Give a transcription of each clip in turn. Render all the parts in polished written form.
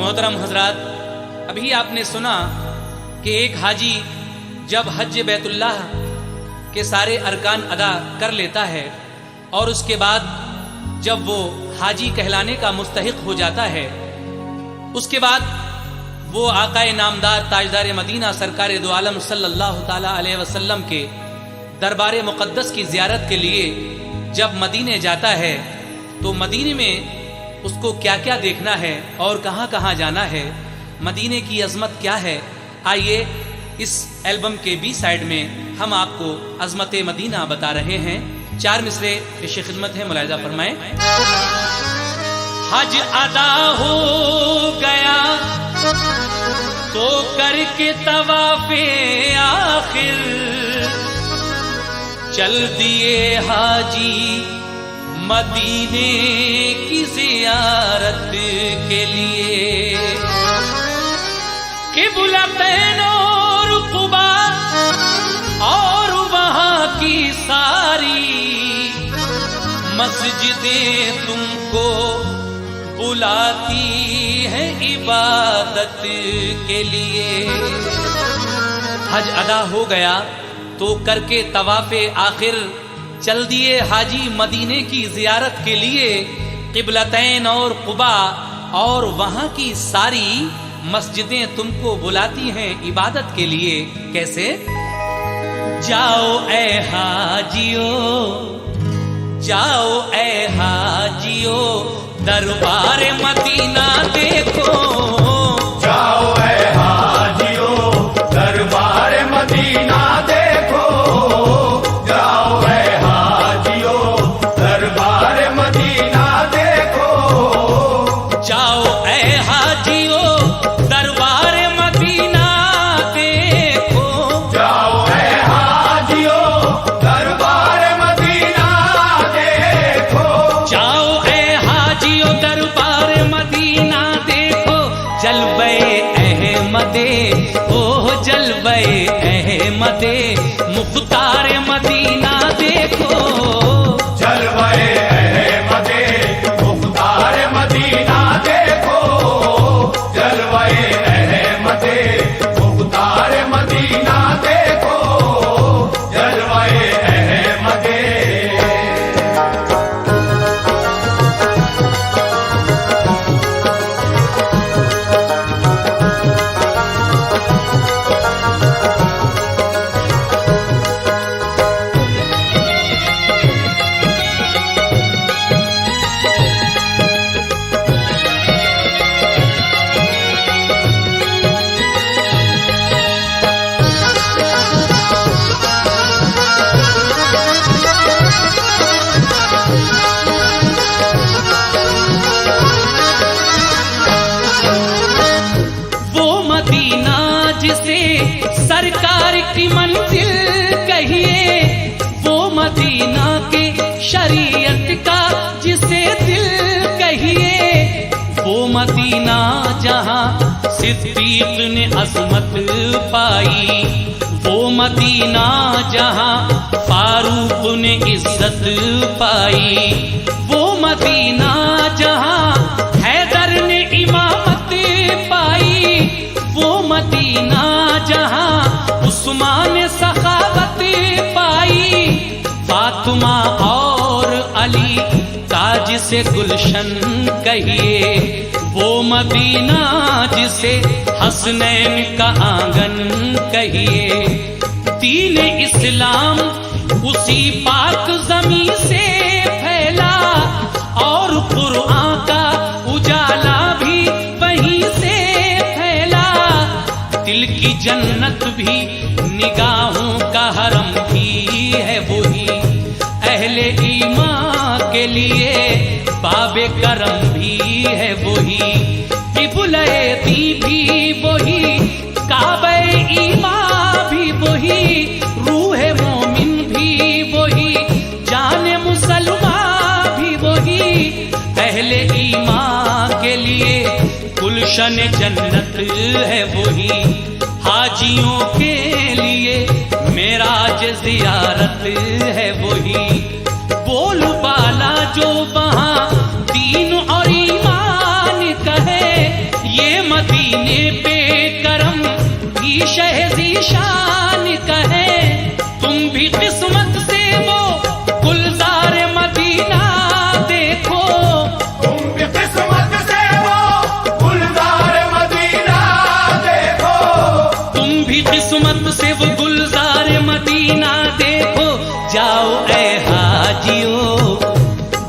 मोहतरम हजरात, अभी आपने सुना कि एक हाजी जब हज बैतुल्लाह के सारे अरकान अदा कर लेता है और उसके बाद जब वो हाजी कहलाने का मुस्तहिक हो जाता है, उसके बाद वो आकाए नामदार ताजदार मदीना सरकार दो आलम सल्लल्लाहु ताला अलैहि वसल्लम के दरबार मुक़द्दस की ज़ियारत के लिए जब मदीने जाता है तो मदीने में उसको क्या क्या देखना है और कहाँ कहाँ जाना है, मदीने की अजमत क्या है। आइए इस एल्बम के बी साइड में हम आपको अजमत मदीना बता रहे हैं। 4 मिसरे पेश खिदमत है, मुलाहिजा फरमाएं। हज अदा हो गया तो करके तवाफे आखिर, चल दिए हाजी मदीने की ज़ियारत के लिए। क़िबलतैन और क़ुबा और वहाँ की सारी मस्जिदें तुमको बुलाती है इबादत के लिए। हज अदा हो गया तो करके तवाफ़े आखिर, चल दिए हाजी मदीने की ज़ियारत के लिए। क़िबलतैन और क़ुबा और वहाँ की सारी मस्जिदें तुमको बुलाती हैं इबादत के लिए। कैसे? जाओ ए हाजियो, जाओ ए हाजियो, दरबार मदीना देखो। जाओ ए हाजियो, दरबार मदीना देखो। जाओ ए हाजियो, दरबार मदीना देखो। जाओ ए हाजियो, दरबार मदीना देखो। जाओ ए हाजियो, दरबार मदीना देखो। जाओ ए हाजियो, दरबार मदीना देखो। जलवे अहमदे, ओह जलवे अहमदे, मुख्तार मदीना देखो। जलवे अहमदे, मुख्तार मदीना देखो। जलवे अहमदे, मुख्तार मदीना देखो। जलवे अहमदे। जिसे सरकार की मंजिल कहिए, वो मदीना के शरीयत का जिसे दिल कहिए। वो मदीना जहाँ सिद्दीक ने अज़मत पाई, वो मदीना जहाँ फारूक ने इज्जत पाई। वो मदीना जहाँ हैदर ने इमामत पाई। वो मदीना जहाँ उस्मान ने सखावत पाई। फातिमा और अली का जिसे गुलशन कहिए, वो मदीना जिसे हसनैन का आंगन कहिए। दीन इस्लाम उसी पाक ज़मीं से फैला और कुरान का उजाला भी वहीं से फैला। दिल की जन्नत भी निगाहों का हरम भी है वही, अहले ईमान के लिए बाबे करम भी है वही। क़िबला-ए-दी भी वही, काबे ईमान भी वही, रूह मोमिन भी वही, जाने मुसलमान भी वही। अहले ईमान के लिए गुलशन जन्नत है वही, हाजियों के लिए मेराज ज़ियारत है वही। बोल बाला जो वहाँ दीन और ईमान कहे, ये सीने पे करम की शहज़ी शान कहे। तुम भी किस्मत से वो गुलजार मदीना देखो, तुम भी किस्मत से वो गुलजार मदीना देखो, तुम भी किस्मत से वो गुलजार मदीना देखो। जाओ ऐ हाजियो,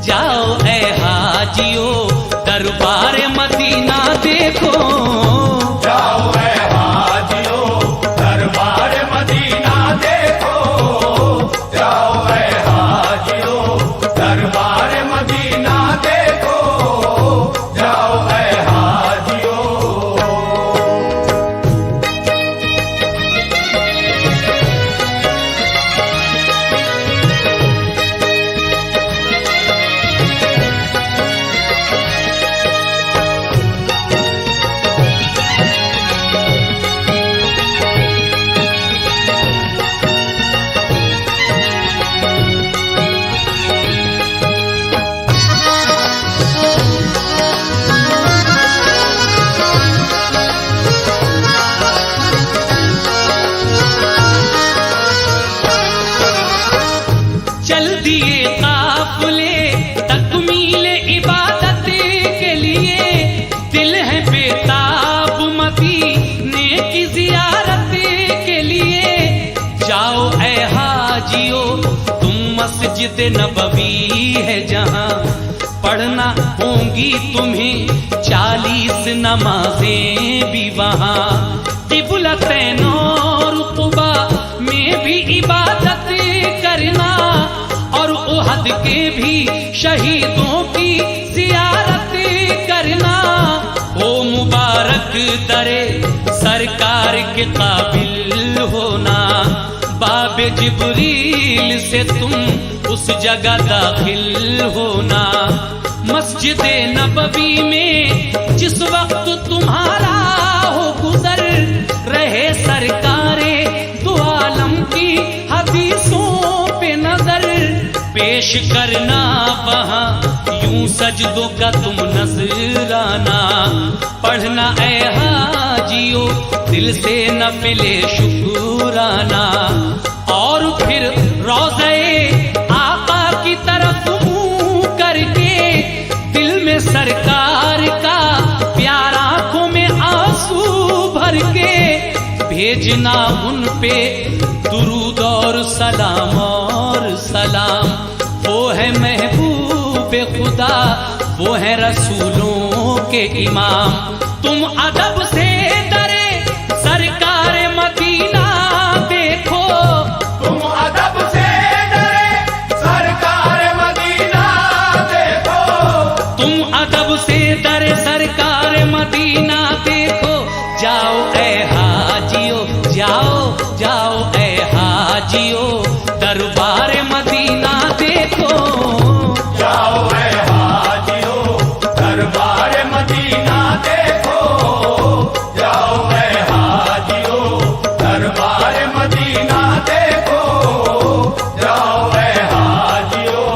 जाओ ऐ हाजियो, दरबार मदीना देखो। जाओ ऐ हाजियो, दरबार मदीना देखो, जाओ ऐ हाजियो, दरबार मदीना देखो, जाओ ऐ हाजियो। चल दिए काफिले तकमीले इबादत के लिए, दिल है बेताब मदीने की जियारत के लिए। जाओ ऐ हाजियो, तुम मस्जिद नबवी है जहां, पढ़ना होंगी तुम्हें 40 नमाजें भी वहां। क़िबलतैन और क़ुबा में भी इबादत करना, और उहद के भी शहीदों की जियारत करना। ओ मुबारक दरे सरकार के काबिल होना, बाबे जिब्रील से तुम उस जगह दाखिल होना। मस्जिद नबवी में जिस वक्त तुम्हारा हो गुजर, रहे सरकारे दो आलम की हदीसों पे नजर। पेश करना वहाँ यूं सजदों का तुम नजराना, पढ़ना ऐ हाजियो दिल से नफिले शुक्राना। और फिर रोज़े आका की तरफ मुंह करके, दिल में सरकार का प्यार आंखों में आंसू भर के, भेजना उन पे दुरूद और सलाम और सलाम। वो है महबूब खुदा, वो है रसूलों के इमाम। तुम अदब से डरे सरकार मदीना देखो, तुम अदब से डरे सरकार मदीना देखो, तुम अदब से डरे सरकार मदीना देखो। जाओ ऐ हाजियो, जाओ जाओ ऐ हाजियो, दरबार मदीना देखो। जाओ ऐ हाजियो, दरबार मदीना देखो, जाओ ऐ हाजियो, दरबार मदीना देखो, जाओ ऐ हाजियो।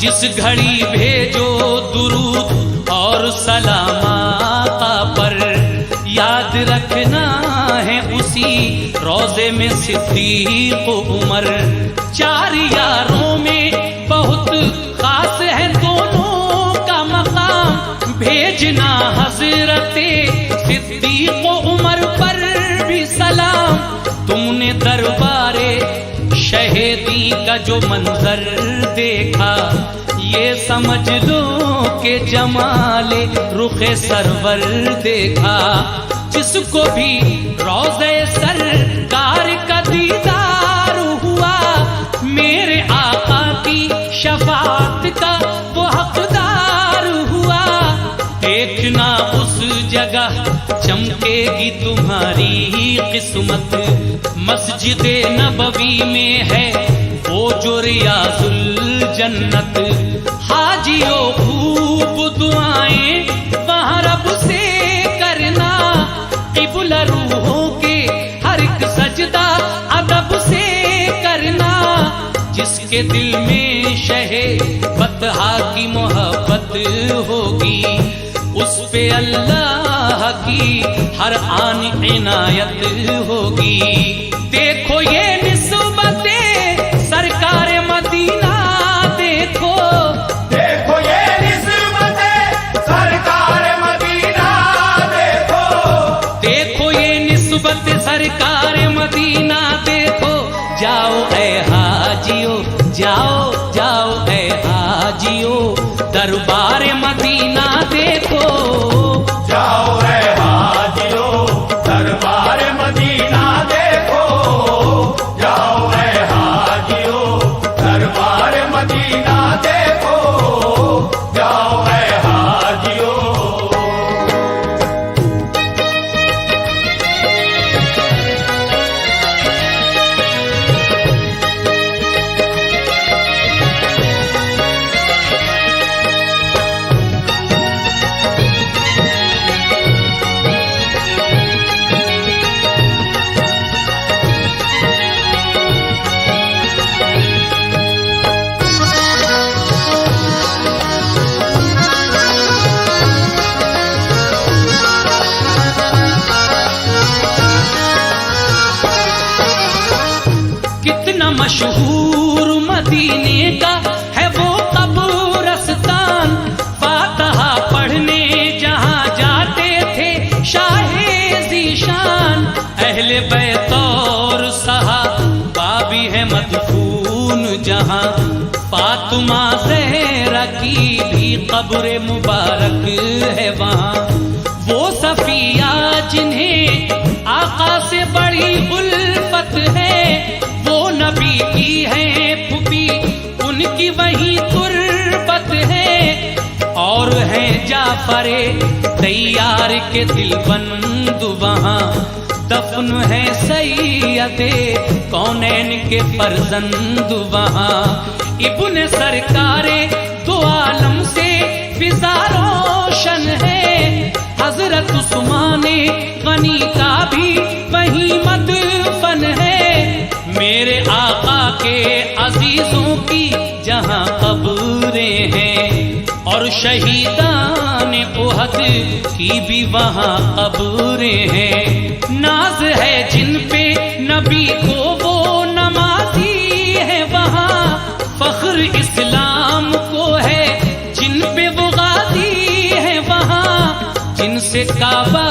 जिस घड़ी भेजो दुरूद और सलाम आका पर, याद रखना है उसी रोजे में सिद्दीक उमर। चार यारों में बहुत खास है दोनों का मकाम, भेजना हजरते सिद्दीक उमर पर भी सलाम। तुमने दरबारे शहीदी का जो मंजर देखा, ये समझ लो कि जमाले रुखे सरवर देखा, जिसको भी रोज़े सरकार का दीदार हुआ, मेरे आका की शफाअत का वो हकदार हुआ। देखना उस जगह चमकेगी तुम्हारी किस्मत, मस्जिद नबवी में है वो जो रियाजुल जन्नत। हाजियों खूब दुआएं वहाँ रब से करना, क़िबला रूहों के हर एक सजदा अदब से करना। जिसके दिल में शहे बतहा की मोहब्बत होगी, उस पे अल्लाह की हर आन इनायत होगी। देखो ये निस्बतें सरकार मदीना, देखो देखो ये निस्बतें सरकार मदीना, देखो देखो ये निस्बत सरकार मदीना, देखो। जाओ ऐ हाजियो, जाओ जाओ ऐ हाजियो, दरबार मदीना देखो। जाओ ऐ हाजियो, दरबार मदीना देखो। जाओ ऐ हाजियो, दरबार मदीना देखो। जाओ ऐ हाजियो। कितना मशहूर मदीने का है वो कब्रिस्तान, फातिहा पढ़ने जहाँ जाते थे शाहे ज़ीशान। अहले बैत और सहाबा भी है मदफून जहाँ, फातिमा ज़हरा की भी कब्र मुबारक है वहाँ। वो सफिया जिन्हें आका से बड़ी उल्फत है, वो नबी की है फूफी उनकी वही तुर्बत है। और है जाफरे तैयार के दिलबंद वहाँ, दफन है सैयदे कौनैन के फर्जंद वहाँ। इब्ने सरकारे दो आलम से फिजा रोशन है, हजरत उस्माने गनी का भी वही मदफन है। मेरे आका के अजीजों की जहाँ कब्रें हैं, और शहीदान उहद की भी वहाँ कब्रें हैं। नाज है जिन पे नबी को वो नमाजी है वहाँ, फख्र इस्लाम को है जिन पे वो गाजी है वहाँ। जिनसे काबा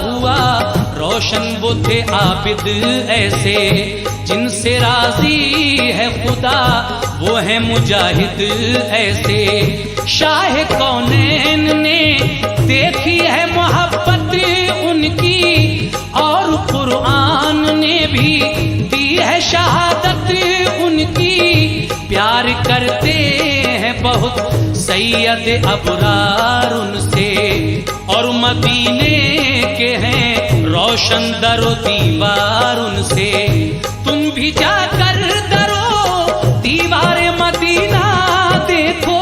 हुआ रोशन वो थे आबिद ऐसे, जिनसे राजी है खुदा वो है मुजाहिद ऐसे। शाह कौनैन ने देखी है मोहब्बत उनकी, और कुरान ने भी दी है शहादत उनकी। प्यार करते हैं बहुत सैयद अबरार उनसे, और मदीने के हैं रोशन दरो दीवार उनसे। तुम भी जाकर दरो दीवार मदीना देखो,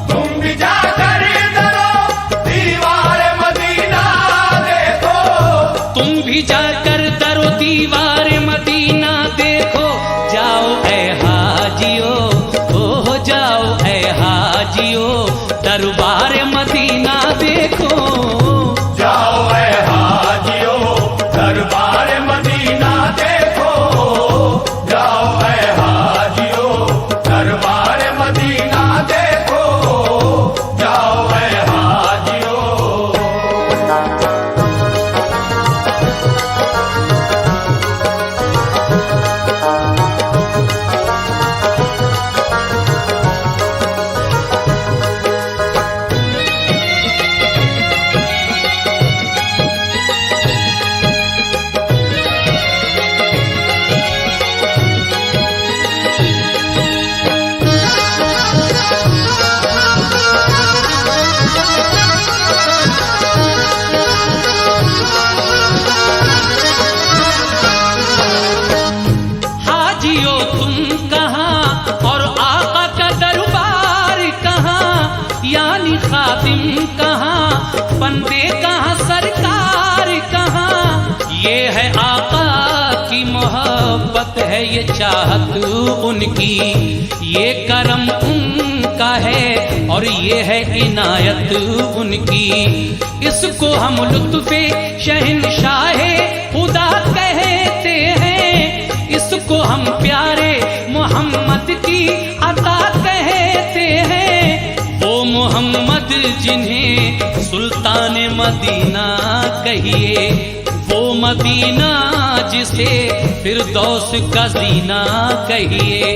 तुम भी जाकर दरो दीवार मदीना देखो। तुम भी जाकर दरो दीवार मदीना देखो। जाओ ऐ हाजियो, हो जाओ ऐ हाजियो, दरबार मदीना देखो। जाओ ऐ हाजियो, दरबार मदीना देखो। जाओ ऐ हाजियो, दरबार मदीना देखो। जाओ ऐ हाजियो। बंदे कहाँ, सरकार कहाँ। ये है आका की मोहब्बत है, ये चाहत उनकी, ये करम उनका है और ये है इनायत उनकी। इसको हम लुत्फ़े शहंशाहे खुदा कहते हैं, इसको हम प्यारे मोहम्मद की अता कहते हैं। वो मोहम्मद जिन्हें सुल्तान मदीना कहिए, वो मदीना जिसे फिरदौस का जीना कहिए,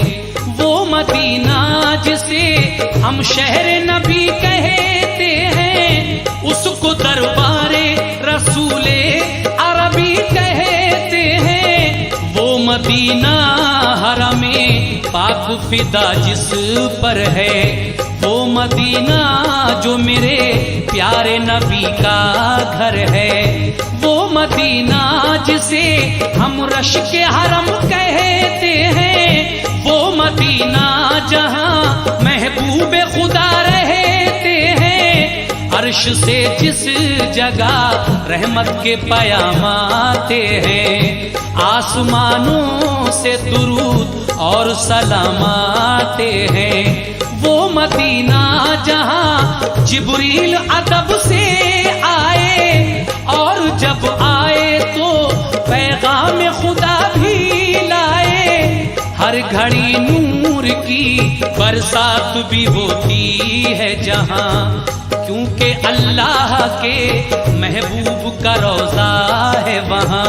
वो मदीना जिसे हम शहर नबी कहते हैं, उसको दरबारे रसूले अरबी कहते हैं। वो मदीना हरमे पाक फिदा जिस पर है, वो मदीना जो मेरे प्यारे नबी का घर है, वो मदीना जिसे हम रश के हरम कहते हैं, वो मदीना जहां महबूब खुदा रहते हैं। अर्श से जिस जगह रहमत के पयाम आते हैं, आसमानों से दुरूद और सलाम आते हैं। वो मदीना जहां जिब्रील अदब से आए और जब आए तो पैगाम खुदा भी लाए। हर घड़ी नूर की बरसात भी होती है जहां, क्योंकि अल्लाह के महबूब का रोजा है वहां।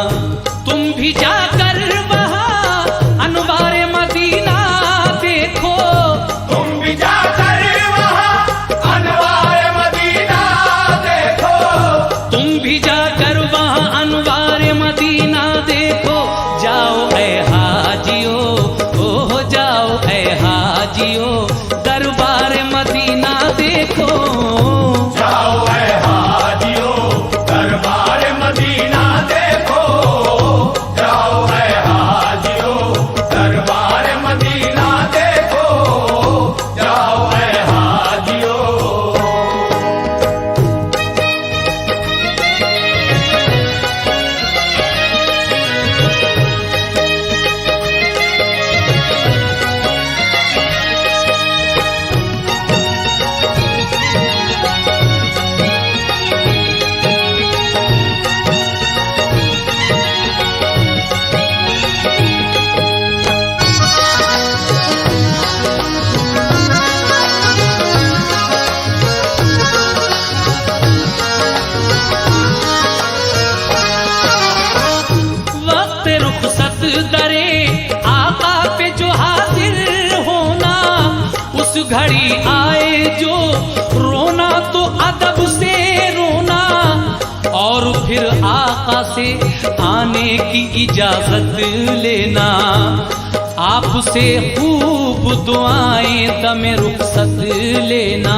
तुम भी जाकर वहां अनवारे मदीना देखो, तुम भी जाकर वहाँ अनवार मदीना देखो, तुम भी जाकर वहां अनवारे मदीना देखो। जाओ ऐ हाजियो, ओह जाओ ऐ हाजियो, दरबार मदीना देखो। जाओ ऐ हाजियो दरबार मदीना देखो, जाओ ऐ हाजियो दरबार मदीना देखो, जाओ ऐ हाजियो। वक्त रुखसत दरे आका पे जो हाजिर होना, उस घड़ी आए जो रोना तो अदब से रोना, और फिर आका से आने की इजाजत लेना। आपसे खूब दुआएं दमे रुखसत लेना,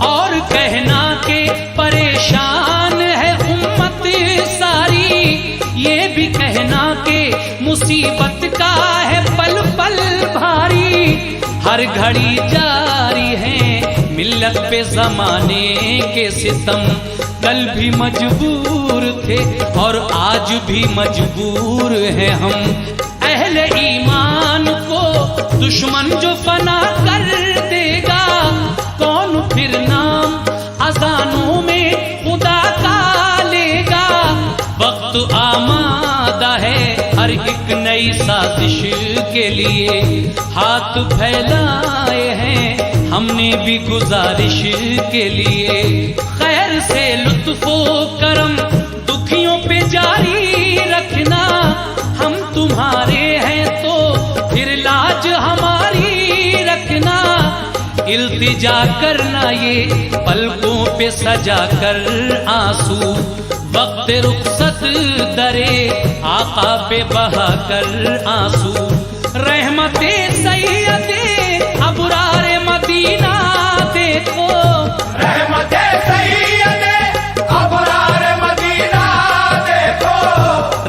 और कहना के परेशान है उम्मत सारी, ये भी कहना के मुसीबत का है पल पल भारी। हर घड़ी जारी है मिल्लत पे जमाने के सितम, कल भी मजबूर थे और आज भी मजबूर हैं हम। अहले ईमान को दुश्मन जो फना कर देगा, कौन फिर नाम अजानों में खुदा का लेगा। वक्त आमादा है हर एक नई साजिश के लिए, हाथ फैलाए हैं हमने भी गुजारिश के लिए। खैर से लुत्फो करम दुखियों पे जारी रखना, हम तुम्हारे हैं तो फिर लाज हमारी रखना। इल्तिजा करना ये पलकों पे सजा कर आंसू, वक्त रुखसत दरे आका पे बहा कर आंसू। रहमते सैयदे अबरारे मदीना देखो, रहमते सैयदे अबरार मदीना देखो,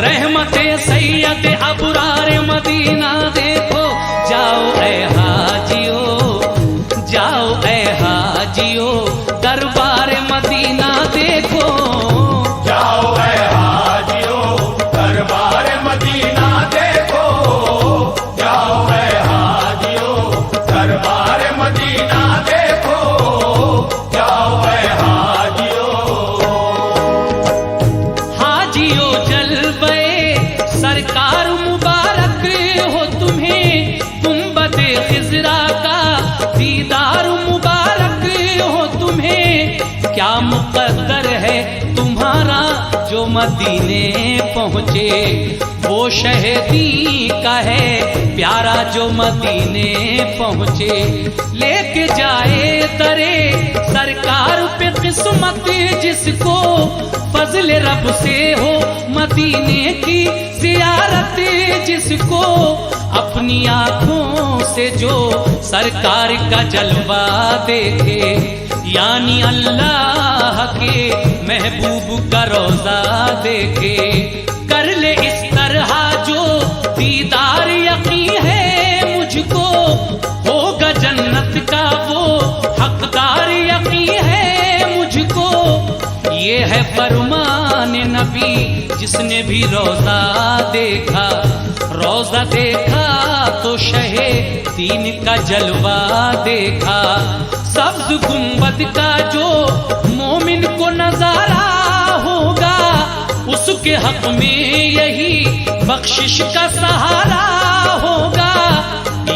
रहमते सैयदे अबरारे मदीना देखो। जाओ ऐ हाजियो, जाओ ऐ हाजियो, दरबार मदीना देखो। खिजरा का दीदार मुबारक हो तुम्हें। क्या मुकद्दर है तुम्हारा जो मदीने पहुँचे, वो शहीदी का है प्यारा जो मदीने पहुँचे। लेके जाए दरे सरकार पे किस्मत जिसको, फजल रब से हो मदीने की जियारत जिसको। अपनी आँखों से जो सरकार का जलवा देखे, यानी अल्लाह के महबूब का रोजा देखे। कर ले इस तरह जो दीदार यकीन है मुझको, होगा जन्नत का वो हकदार यकीन है मुझको। ये है फरमान नबी जिसने भी रोजा देखा, रोजा देखा तो शहे दीन का जलवा देखा। सब्ज गुंबद का जो मोमिन को नजारा होगा, उसके हक में यही बख्शिश का सहारा होगा।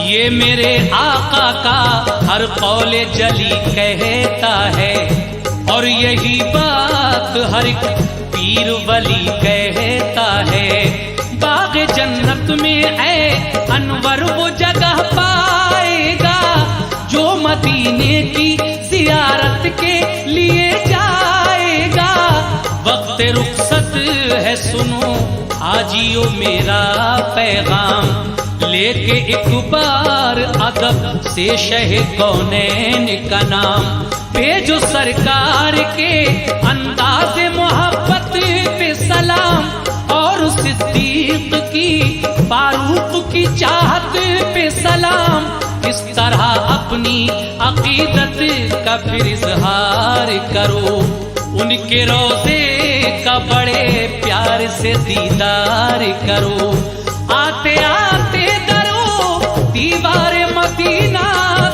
ये मेरे आका का हर कौले जली कहता है, और यही बात हर एक पीर वली कहता है। बाग जन्नत में ऐ अनवर वो जगह पाएगा जो मदीने की जियारत के लिए जाएगा। वक्त रुखसत है सुनो आजियो मेरा पैगाम, लेके एक बार अदब से शह कौनैन का नाम। भेजो सरकार के अंदाज मोहब्बत पे सलाम, और सिद्दीक की फारूक की चाहत पे सलाम। इस तरह अपनी अकीदत का फिर इजहार करो, उनके रोज़े का बड़े प्यार से दीदार करो। आते आते दरो दीवार मदीना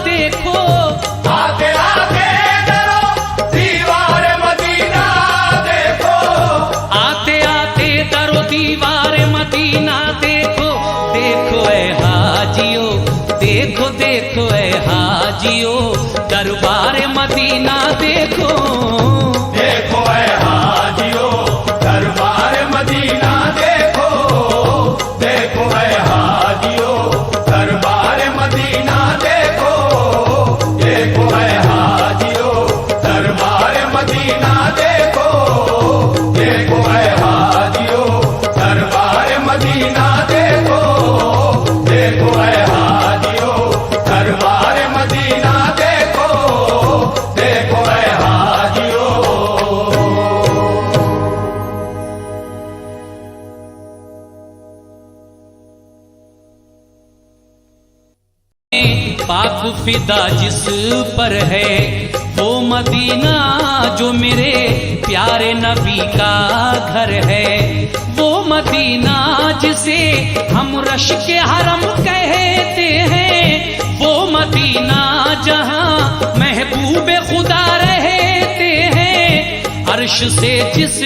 देखो, आते आते दरो दीवार मदीना देखो। आते आते दरो दीवार मदीना देखो। देखो ऐ हाजियो, देखो देखो ऐ हाजियो, दरबार मदीना देखो। देखो ऐ हाजियो दरबार मदीना देखो। देखो ऐ हाजियो दरबार मदीना देखो। देखो ऐ हाजियो दरबार मदीना देखो। देखो ऐ हाजियो दरबार मदीना देखो। देखो ऐ हाजियो दरबार मदीना देखो। देखो ऐ हाजियो। पाक फिदा जिस पर है वो मदीना जो मेरे प्यारे नबी का घर है। वो मदीना जिसे हम रश के हरम कहते हैं। वो मदीना जहां महबूब खुदा रहते हैं। अर्श से जिस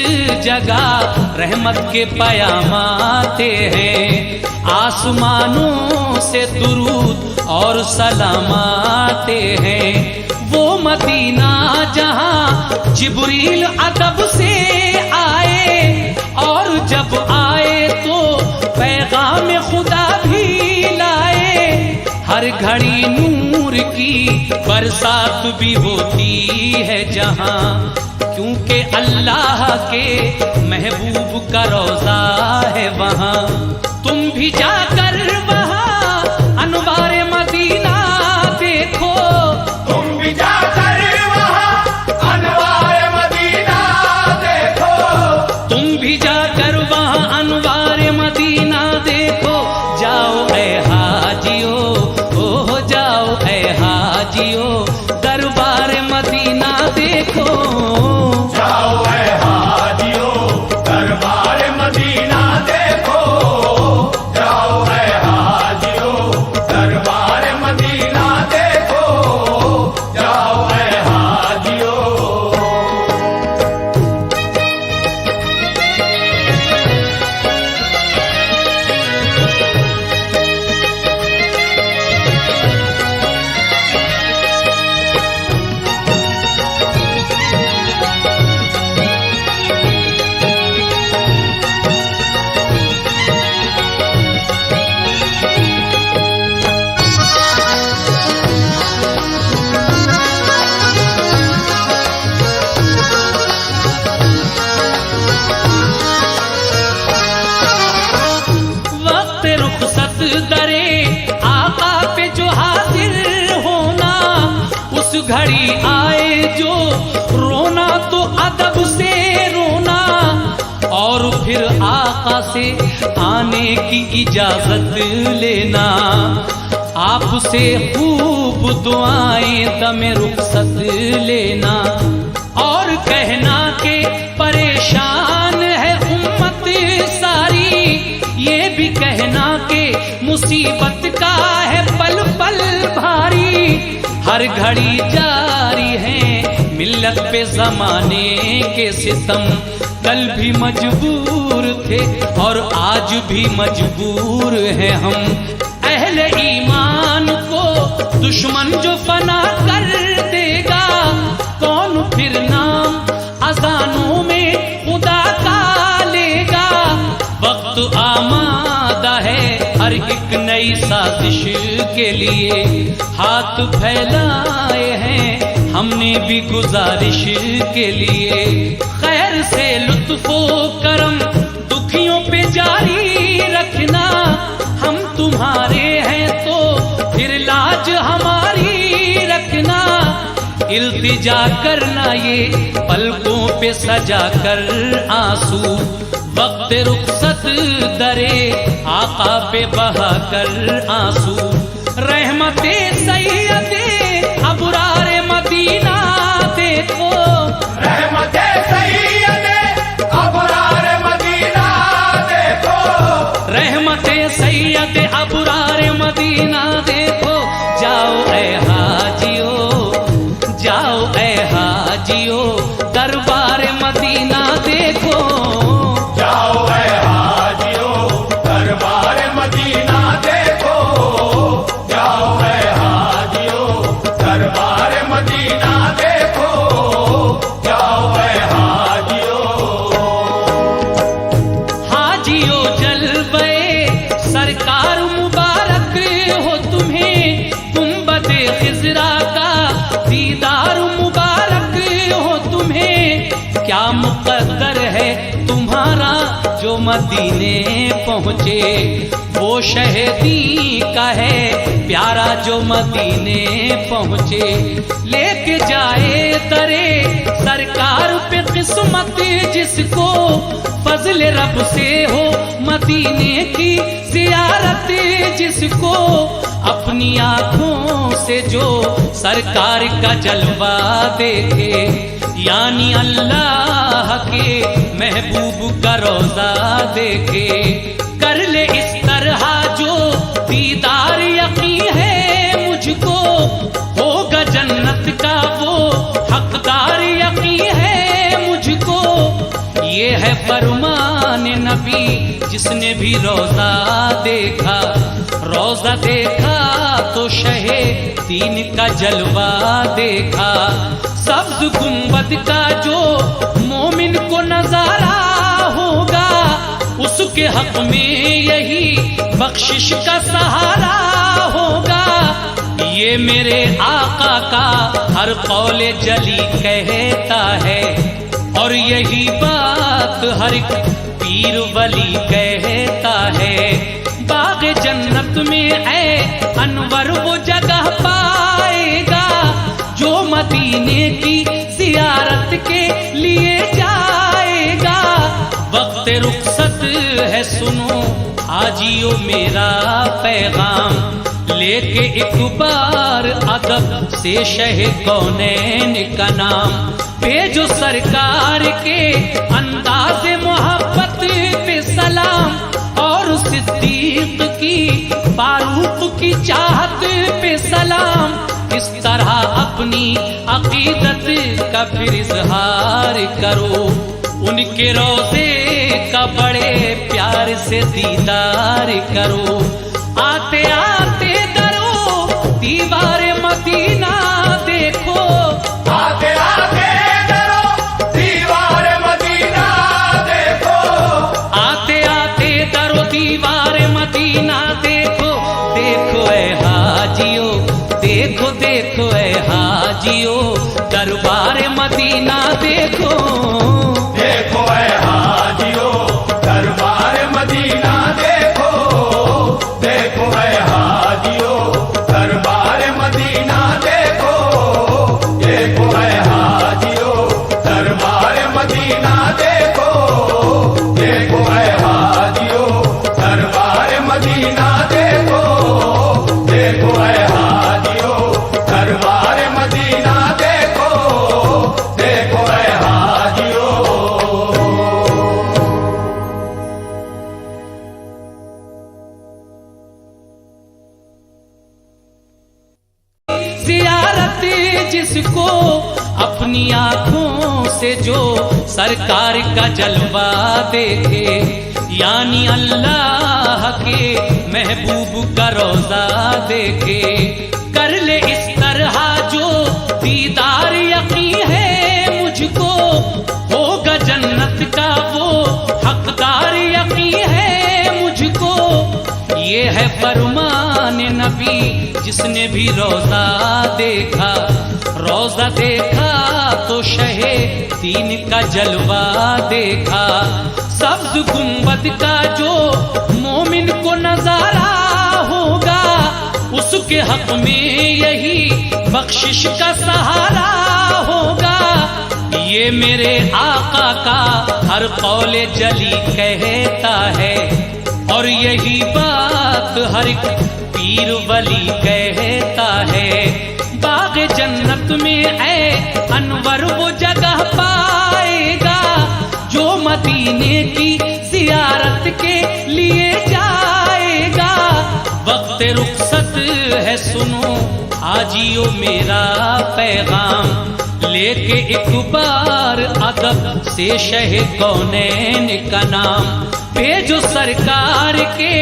जगह रहमत के पयाम आते हैं। आसमानों से दुरूद और सलाम आते हैं। वो मदीना जहां जिब्रील अदब से आए, और जब आए तो पैगाम खुदा भी लाए। हर घड़ी नूर की बरसात भी होती है जहां, क्योंकि अल्लाह के महबूब का रोजा है वहां। तुम भी जाकर वहां अनवार मदीना देखो। तुम भी जाकर वहाँ अनवार मदीना देखो। तुम भी जाकर वहां अनवार मदीना देखो। जाओ ऐ हाजियो, ओ जाओ ऐ हाजियो, दरबार मदीना देखो। जाओ ऐ हाजियो दरबार मदीना देखो। जाओ ऐ हाजियो दरबार मदीना देखो। जाओ ऐ हाजियो। घड़ी आए जो रोना तो अदब से रोना, और फिर आका से आने की इजाजत लेना। आपसे खूब दुआएं दमे रुखसत लेना, और कहना के परेशान है उम्मत सारी, ये भी कहना के मुसीबत का है पल पल भारी। हर घड़ी जारी है मिल्लत पे जमाने के सितम, कल भी मजबूर थे और आज भी मजबूर हैं हम। अहले ईमान को दुश्मन जो फना कर देगा, कौन फिर नाम अजानों में खुदा का लेगा। वक्त आमादा है हर एक नई साजिश के लिए, हाथ फैलाए हैं हमने भी गुजारिश के लिए। खैर से लुत्फो करम दुखियों पे जारी रखना, हम तुम्हारे हैं तो फिर लाज हमारी रखना। इल्तिजा करना ये पलकों पे सजा कर आंसू, वक्त रुखसत दरे आका पे बहा कर आंसू। रहमते सैयदे अबरारे मदीना देखो, रहमते सैयदे अबरारे मदीना देखो, रहमते सैयदे अबरारे मदीना देखो। जाओ ऐ हाजियो, जाओ ऐ हाजियो, दरबार मदीना देखो। जाओ ऐ हाजियो दरबार मदीना देखो, जाओ ऐ हाजियो दरबार मदीना देखो, जाओ ऐ हाजियो। हाजियो जलवे सरकार मुबारक हो तुम्हें, गुंबदे खिजरा का दीदार मुबारक हो तुम्हें। क्या मुकद्दर है तुम्हारा जो मदीने पहुँचे, वो शहीदी का है प्यारा जो मदीने पहुँचे। लेके जाए दरे सरकार पे किस्मत जिसको, फजल रब से हो मदीने की जियारत जिसको। अपनी आँखों से जो सरकार का जलवा देखे, यानी अल्लाह के महबूब का रोजा देखे। कर ले इस तरह जो दीदार यकीन है मुझको, होगा जन्नत का वो हकदार यकीन है मुझको। ये है फरमान नबी जिसने भी रोजा देखा, रोजा देखा तो शहे दीन का जलवा देखा। सब्ज गुंबद का जो मोमिन को नजारा होगा, उसके हक में यही बख्शिश का सहारा होगा। ये मेरे आका का हर कौले जली कहता है, और यही बात हर एक पीर वली कहता है। बाग जन्नत में है अनवर वो जगह पाएगा, जो मदीने की जियारत के लिए जाएगा। वक्त रुखसत है सुनो आजियो मेरा पैगाम, लेके एक बार अदब से शह कौनैन का नाम। भेजो सरकार के अंदाज मोहब्बत पे सलाम, और सिद्दीक की फारूक की चाहत पे सलाम। इस तरह अपनी अकीदत का फिर इजहार करो, उनके रोजे का बड़े प्यार से दीदार करो। आते आते दरो दीवार मदीना देखो, आते आते दरो दीवार मदीना देखो, आते आते दरो दीवार मदीना देखो। देखो ऐ हाजियो, देखो देखो ऐ हाजियो, दरबार मदीना देखो। देखो ऐ हाजियो दरबार मदीना देखो, देखो ऐ हाजियो दरबार मदीना देखो, जिसको अपनी आंखों से जो सरकार का जलवा देखे, यानी अल्लाह के महबूब का रोजा देखे, कर ले इस तरह जो दीदार यकीन है मुझको, होगा जन्नत का वो हकदार यकीन है मुझको। ये है फरमान नबी जिसने भी रोजा देखा, रोजा देखा तो शहे दीन का जलवा देखा। सब्ज गुंबद का जो मोमिन को नजारा होगा, उसके हक में यही बख्शिश का सहारा होगा। ये मेरे आका का हर कौले जली कहता है, और यही बात हर एक पीर वली कहता है। बाग जन्नत में ऐ अनवर वो जगह पाएगा जो मदीने की जियारत के लिए जाएगा। वक्त रुखसत है सुनो आजियो मेरा पैगाम, लेके एक बार अदब से शहे कौनैन का नाम। भेजो सरकार के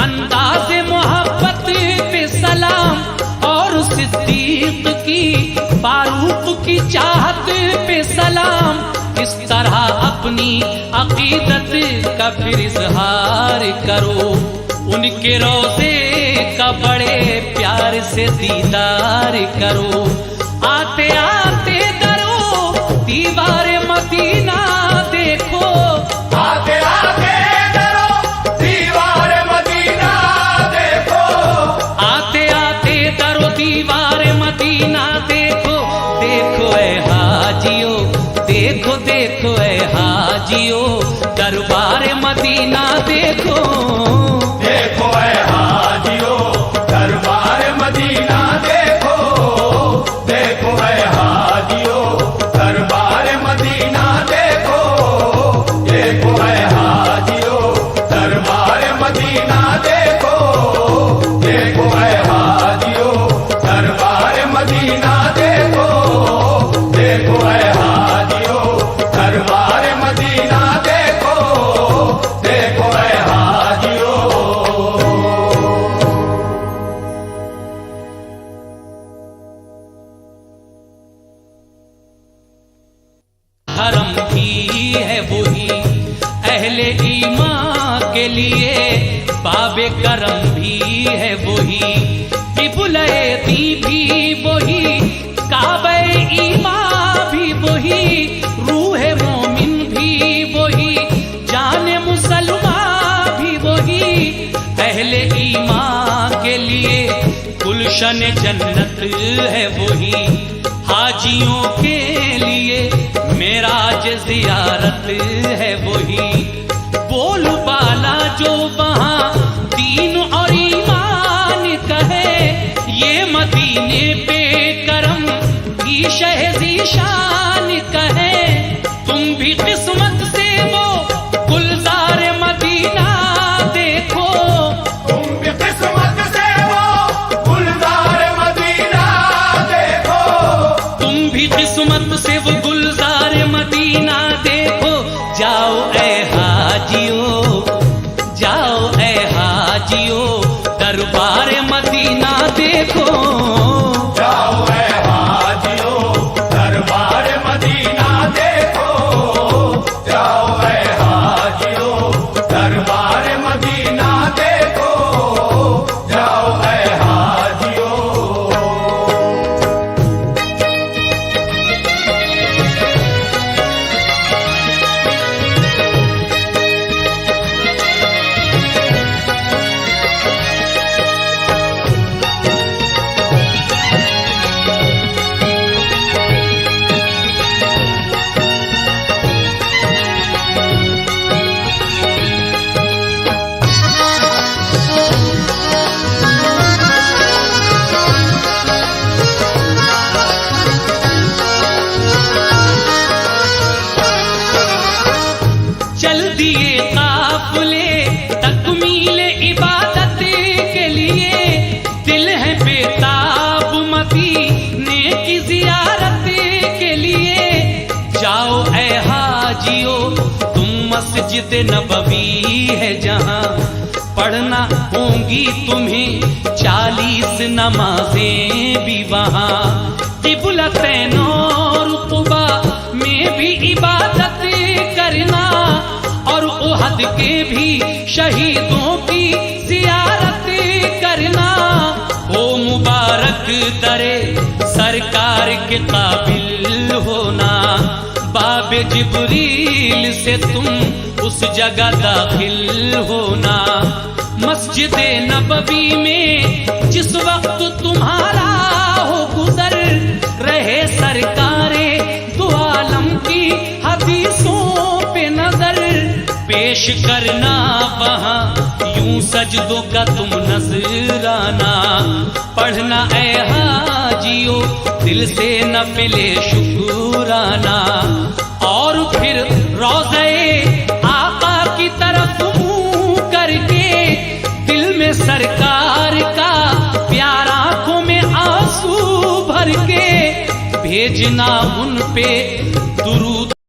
अंदाज़े मोहब्बत पे सलाम, और सिद्दीक की फारूक की चाहत पे सलाम। इस तरह अपनी अकीदत का फिर इजहार करो, उनके रोज़े का बड़े प्यार से दीदार करो। आते आते दरो दीवार मदीना देखो, आते आते दरो दीवार मदीना देखो, आते आते दरो दीवार मदीना देखो। देखो ऐ हाजियो, देखो देखो ऐ हाजियो, दरबार मदीना देखो। देखो ऐ हाजियो दरबार मदीना देखो, देखो ऐ हाजियो दरबार मदीना देखो, देखो ऐ हाजियो दरबार मदीना देखो, देखो ऐ हाजियो दरबार मदीना देखो, देखो ऐ हाजियो दरबार मदीना देखो, देखो ऐ हाजियो। हरम भी है वही अहले ईमान के लिए, बाबे करम भी है वही, किबले दी भी वही, काबे ईमान भी वही, रूह मोमिन भी वही, जाने मुसलमान भी वही। अहले ईमान के लिए गुलशन जन्नत है वही, हाजियों के लिए मेराज जियारत है वही। बोल बाला जो वहाँ दीन और ईमान कहे, ये मदीने पे करम की शहज़ी शान कहे। तुम भी किस्मत से वो गुलजार मदीना देखो, तुम भी किस्मत से वो गुलजार मदीना देखो, तुम भी किस्मत से वो गुलजार मदीना देखो। जाओ ऐ हाजियो, जाओ ऐ हाजियो, दरबार मदीना देखो। जाओ ऐ हाजियो दरबार मदीना देखो, जाओ मस्जिद नबवी है जहाँ पढ़ना होंगी तुम्हें 40 नमाजें भी वहाँ। क़िबलतैन और क़ुबा में भी इबादत करना और उहद के भी शहीदों की ज़ियारत करना। ओ मुबारक दरे सरकार के काबिल होना, बाब जिब्रील से तुम उस जगह दाखिल होना। मस्जिद नबवी में जिस वक्त तुम्हारा हो गुजर, रहे सरकारे दो आलम की हदीसों पे नजर। पेश करना वहाँ यूं सजदों का तुम नजराना, पढ़ना ऐ हाजियो दिल से नफिले शुक्राना। और फिर रोज़े आका की तरफ मुँह करके दिल में सरकार का प्यार आंखों में आंसू भर के भेजना उन पे दुरूद